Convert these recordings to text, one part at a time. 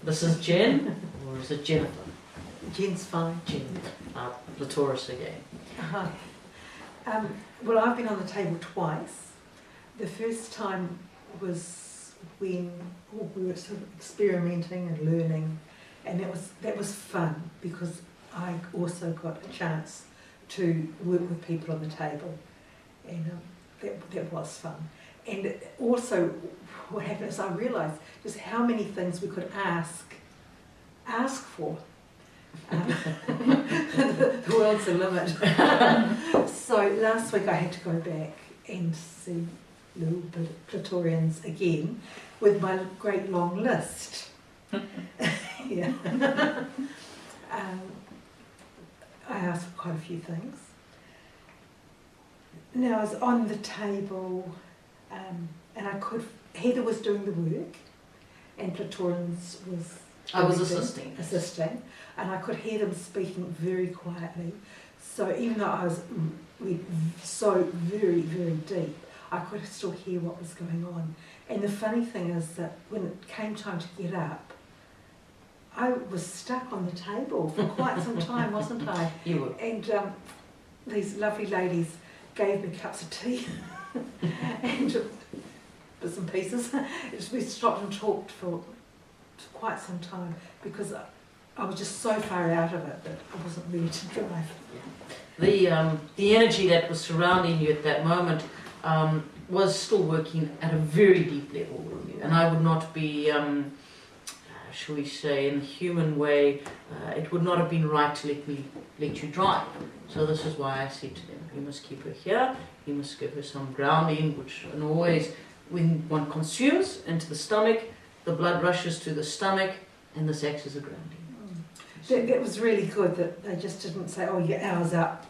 This is Jen, or is it Jennifer? Jen's fine. Jen. Platorans again. Well, I've been on the table twice. The first time was when we were sort of experimenting and learning, and that was fun because I also got a chance to work with people on the table, and that was fun. And also, what happened is I realised just how many things we could ask for. The world's a limit. So last week I had to go back and see little Platorans again with my great long list. Yeah. I asked for quite a few things. Now I was on the table, and Heather was doing the work, and Platorans was assisting, and I could hear them speaking very quietly. So even though I was so very, very deep, I could still hear what was going on. And the funny thing is that when it came time to get up, I was stuck on the table for quite some time, wasn't I? You were. And these lovely ladies gave me cups of tea and bits and pieces. We stopped and talked for quite some time because I was just so far out of it that I wasn't ready to drive. The energy that was surrounding you at that moment was still working at a very deep level with you, and I would not be, shall we say, in a human way, it would not have been right to let you drive. So this is why I said to them, you must keep her here, you must give her some grounding, and always when one consumes into the stomach, the blood rushes to the stomach, and this acts as a grounding. That was really good that they just didn't say, oh, your hour's up,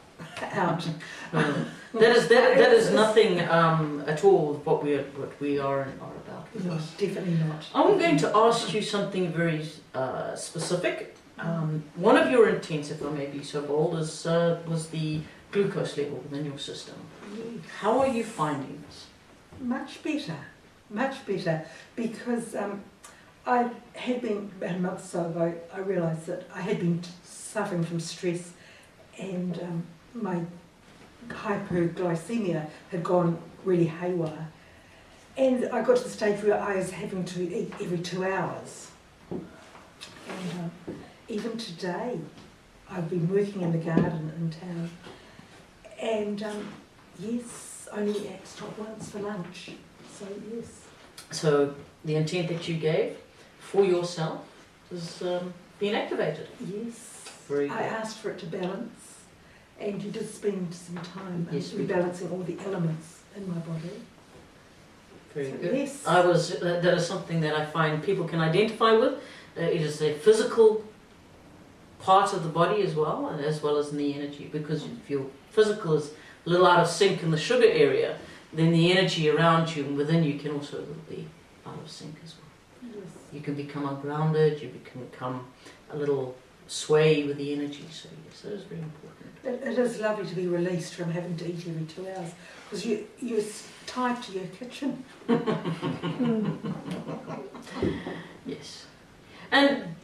out. No. That is nothing at all what we are about. No, definitely not. I'm going to ask you something very specific. One of your intents, if I may be so bold, was the glucose level within your system. Yes. How are you finding this? Much better, because I had been, about a month or so ago, I realised that I had been suffering from stress, and my hyperglycemia had gone really haywire. And I got to the stage where I was having to eat every 2 hours. And even today, I've been working in the garden in town, and yes, only stop once for lunch. So yes. So the intent that you gave for yourself has been activated. Yes. Very good. I asked for it to balance, and you did spend some time rebalancing all the elements in my body. Very so good. Yes. That is something that I find people can identify with. It is a physical part of the body as well as in the energy, because if your physical is a little out of sync in the sugar area, then the energy around you and within you can also be out of sync as well. Yes. You can become ungrounded, you can become a little sway with the energy, so yes, that is very important. It is lovely to be released from having to eat every 2 hours, because you're tied to your kitchen. Yes. And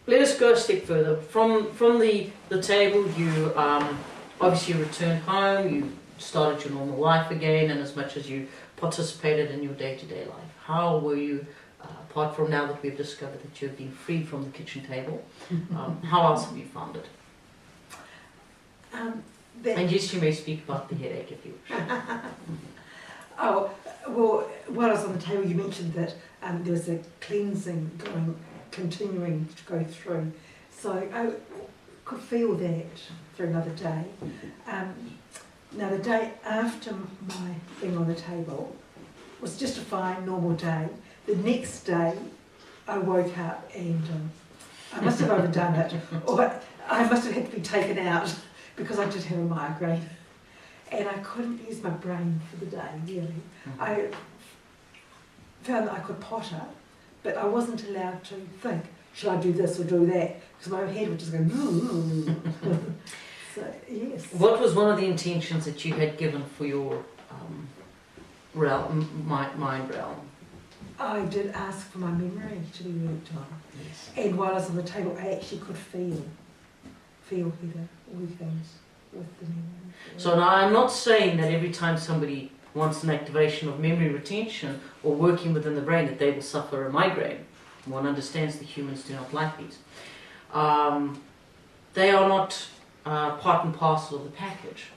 let us go a step further. From the table, you obviously returned home, you started your normal life again, and as much as you participated in your day-to-day life. How were you, apart from now that we've discovered that you've been freed from the kitchen table, how else have you found it? And yes, you may speak about the headache if you wish. Oh, well, while I was on the table, you mentioned that there was a cleansing continuing to go through. So I could feel that for another day. Now, the day after my being on the table was just a fine, normal day. The next day, I woke up and I must have overdone it, or I must have had to be taken out because I did have a migraine. And I couldn't use my brain for the day, really. I found that I could potter, but I wasn't allowed to think, should I do this or do that? Because my head would just go, so, yes. What was one of the intentions that you had given for your mind realm? I did ask for my memory to be worked on. Yes. And while I was on the table, I actually could feel Heather workings with the memory. So now I'm not saying that every time somebody wants an activation of memory retention or working within the brain that they will suffer a migraine. One understands that humans do not like these. They are not part and parcel of the package.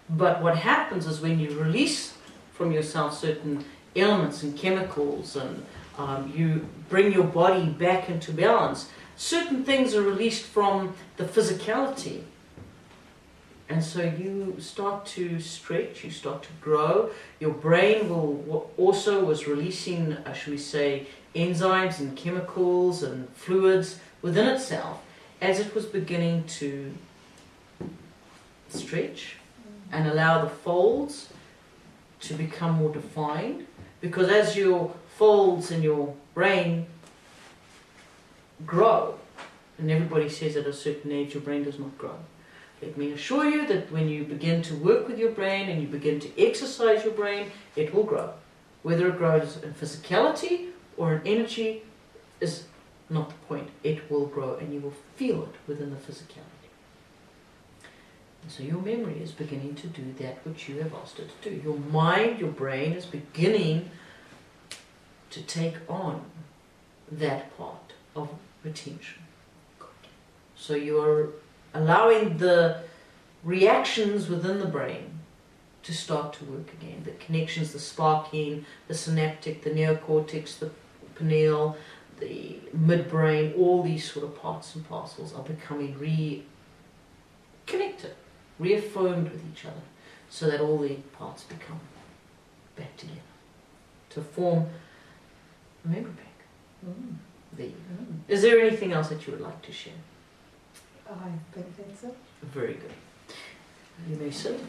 But what happens is when you release from yourself certain elements and chemicals and you bring your body back into balance, certain things are released from the physicality. And so you start to stretch, you start to grow. Your brain was releasing, should we say, enzymes and chemicals and fluids within itself as it was beginning to stretch and allow the folds to become more defined. Because as your folds in your brain grow, and everybody says at a certain age your brain does not grow. Let me assure you that when you begin to work with your brain and you begin to exercise your brain, it will grow. Whether it grows in physicality or in energy is not the point. It will grow and you will feel it within the physicality. And so your memory is beginning to do that which you have asked it to do. Your mind, your brain is beginning to take on that part of retention. So you are allowing the reactions within the brain to start to work again. The connections, the sparking, the synaptic, the neocortex, the pineal, the midbrain, all these sort of parts and parcels are becoming reconnected, reaffirmed with each other, so that all the parts become back together to form a memory bank. Is there anything else that you would like to share? I think that's it. Very good. You may sit.